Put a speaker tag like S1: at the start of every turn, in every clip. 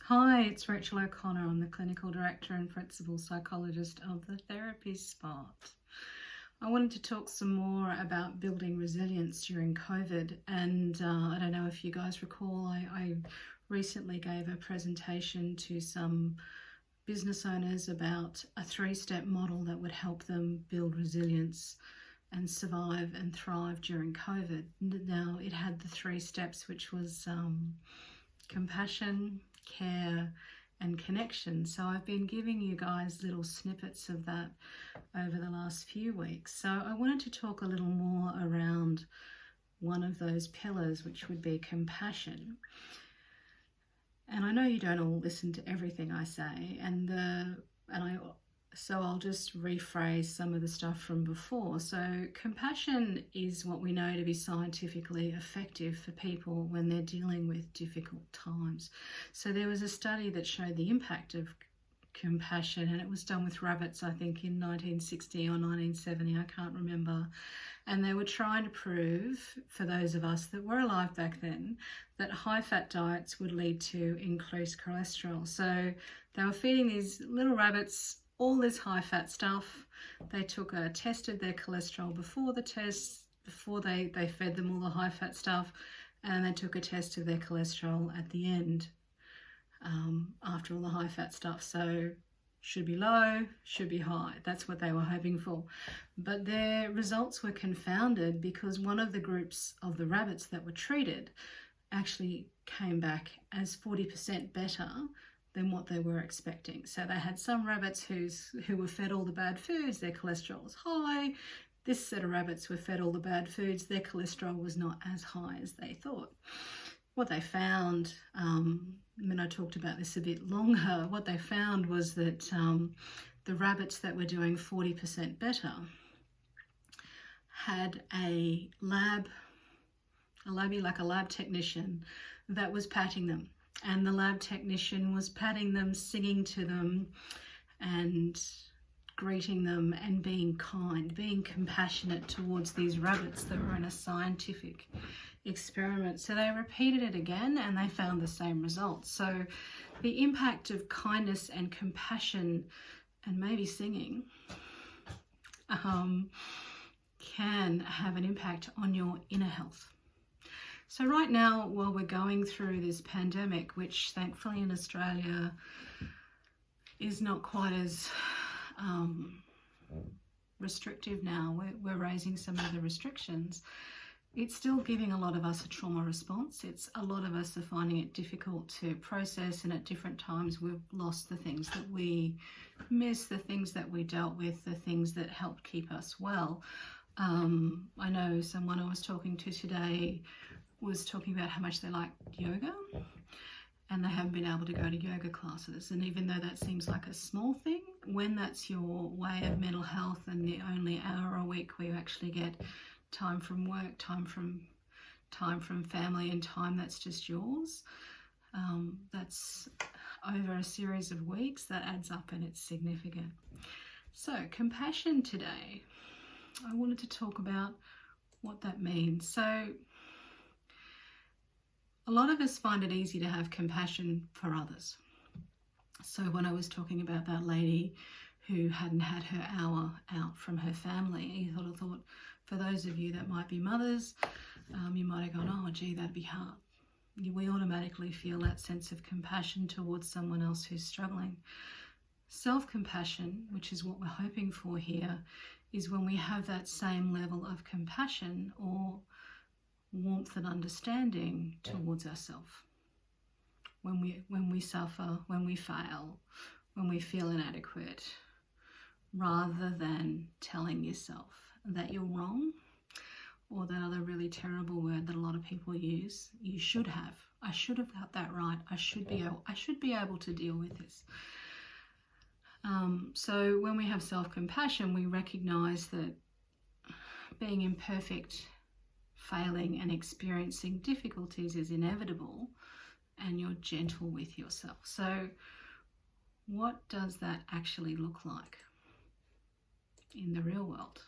S1: Hi, it's Rachel O'Connor. I'm the Clinical Director and Principal Psychologist of the Therapy Spot. I wanted to talk some more about building resilience during COVID, and I don't know if you guys recall, I recently gave a presentation to some business owners about a 3-step model that would help them build resilience and survive and thrive during COVID. Now, it had the 3 steps, which was compassion, care, and connection. So I've been giving you guys little snippets of that over the last few weeks. So I wanted to talk a little more around one of those pillars, which would be compassion. And I know you don't all listen to everything I say, so I'll just rephrase some of the stuff from before. So compassion is what we know to be scientifically effective for people when they're dealing with difficult times. So there was a study that showed the impact of compassion, and it was done with rabbits, I think in 1960 or 1970, I can't remember. And they were trying to prove, for those of us that were alive back then, that high-fat diets would lead to increased cholesterol. So they were feeding these little rabbits all this high-fat stuff. They tested their cholesterol before the test, before they fed them all the high-fat stuff, and they took a test of their cholesterol at the end after all the high-fat stuff. So should be low, should be high. That's what they were hoping for. But their results were confounded because one of the groups of the rabbits that were treated actually came back as 40% better than what they were expecting. So they had some rabbits who were fed all the bad foods, their cholesterol was high. This set of rabbits were fed all the bad foods, their cholesterol was not as high as they thought. What they found, when I talked about this a bit longer, what they found was that the rabbits that were doing 40% better had a lab technician that was patting them. And the lab technician was patting them, singing to them, and greeting them, and being kind, being compassionate towards these rabbits that were in a scientific experiment. So they repeated it again and they found the same results. So the impact of kindness and compassion and maybe singing can have an impact on your inner health. So right now, while we're going through this pandemic, which thankfully in Australia is not quite as restrictive now, we're raising some of the restrictions, it's still giving a lot of us a trauma response. A lot of us are finding it difficult to process, and at different times we've lost the things that we miss, the things that we dealt with, the things that helped keep us well. I know someone I was talking to today was talking about how much they like yoga, and they haven't been able to go to yoga classes. And even though that seems like a small thing, when that's your way of mental health and the only hour a week where you actually get time from work, time from family, and time that's just yours, that's over a series of weeks, that adds up and it's significant. So compassion today, I wanted to talk about what that means. So a lot of us find it easy to have compassion for others. So when I was talking about that lady who hadn't had her hour out from her family, I thought for those of you that might be mothers, you might have gone, oh gee, that'd be hard. We automatically feel that sense of compassion towards someone else who's struggling. Self-compassion, which is what we're hoping for here, is when we have that same level of compassion or warmth and understanding towards ourselves. When we suffer, when we fail, when we feel inadequate, rather than telling yourself that you're wrong, or that other really terrible word that a lot of people use, you should have. I should have got that right. I should be able to deal with this. So when we have self-compassion, we recognize that being imperfect, failing and experiencing difficulties is inevitable, and you're gentle with yourself. So what does that actually look like in the real world?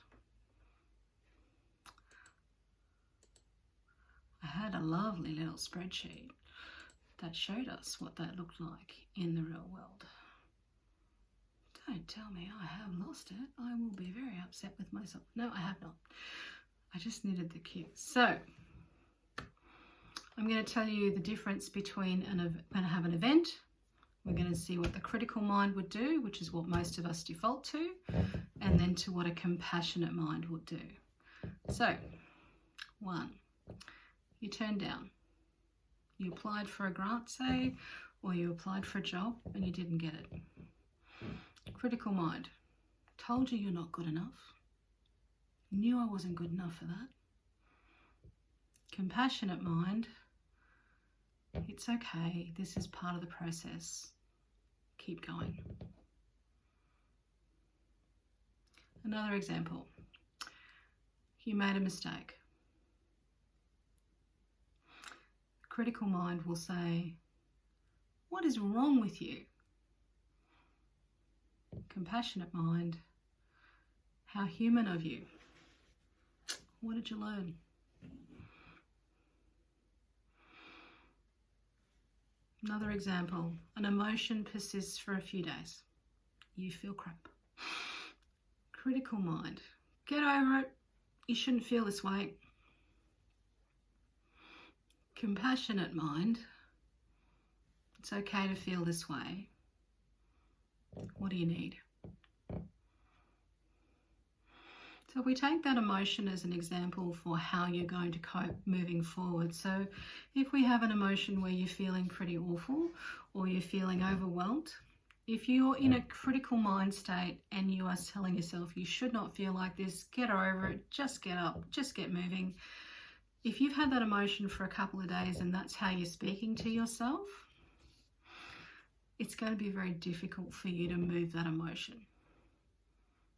S1: I had a lovely little spreadsheet that showed us what that looked like in the real world. Don't tell me I have lost it. I will be very upset with myself. No, I have not. I just needed the cue. So I'm going to tell you the difference between when I have an event. We're going to see what the critical mind would do, which is what most of us default to, and then to what a compassionate mind would do. So, 1, you turned down. You applied for a grant, say, or you applied for a job and you didn't get it. Critical mind, told you you're not good enough. Knew I wasn't good enough for that. Compassionate mind, it's okay, this is part of the process. Keep going. Another example. You made a mistake. Critical mind will say, what is wrong with you? Compassionate mind, how human of you. What did you learn? Another example, an emotion persists for a few days. You feel crap. Critical mind, get over it. You shouldn't feel this way. Compassionate mind, it's okay to feel this way. What do you need? So we take that emotion as an example for how you're going to cope moving forward. So if we have an emotion where you're feeling pretty awful or you're feeling overwhelmed, if you're in a critical mind state and you are telling yourself you should not feel like this, get over it, just get up, just get moving. If you've had that emotion for a couple of days and that's how you're speaking to yourself, it's going to be very difficult for you to move that emotion,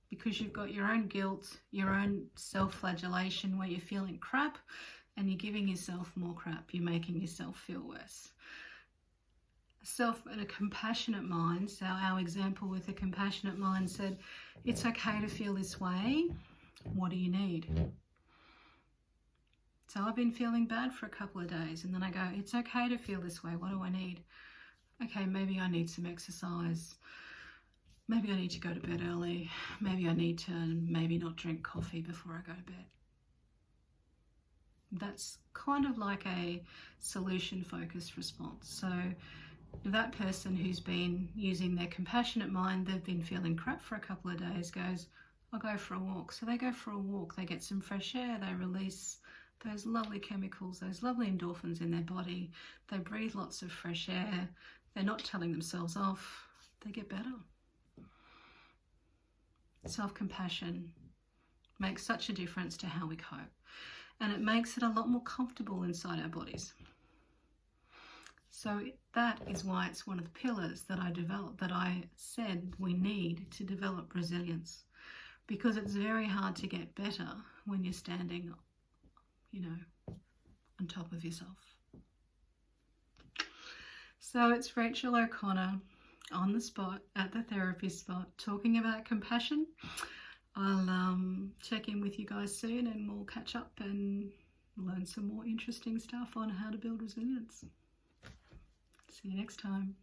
S1: because you've got your own guilt, your own self-flagellation where you're feeling crap and you're giving yourself more crap. You're making yourself feel worse. And a compassionate mind, so our example with a compassionate mind said, it's okay to feel this way. What do you need? So I've been feeling bad for a couple of days and then I go, it's okay to feel this way. What do I need? Okay, maybe I need some exercise. Maybe I need to go to bed early. Maybe I need to not drink coffee before I go to bed. That's kind of like a solution-focused response. So that person who's been using their compassionate mind, they've been feeling crap for a couple of days, goes, I'll go for a walk. So they go for a walk, they get some fresh air, they release those lovely chemicals, those lovely endorphins in their body. They breathe lots of fresh air. They're not telling themselves off. They get better. Self-compassion makes such a difference to how we cope, and it makes it a lot more comfortable inside our bodies. So that is why it's one of the pillars that I said we need to develop resilience, because it's very hard to get better when you're standing, on top of yourself. So it's Rachel O'Connor on the spot at the therapy spot talking about compassion. I'll check in with you guys soon and we'll catch up and learn some more interesting stuff on how to build resilience. See you next time.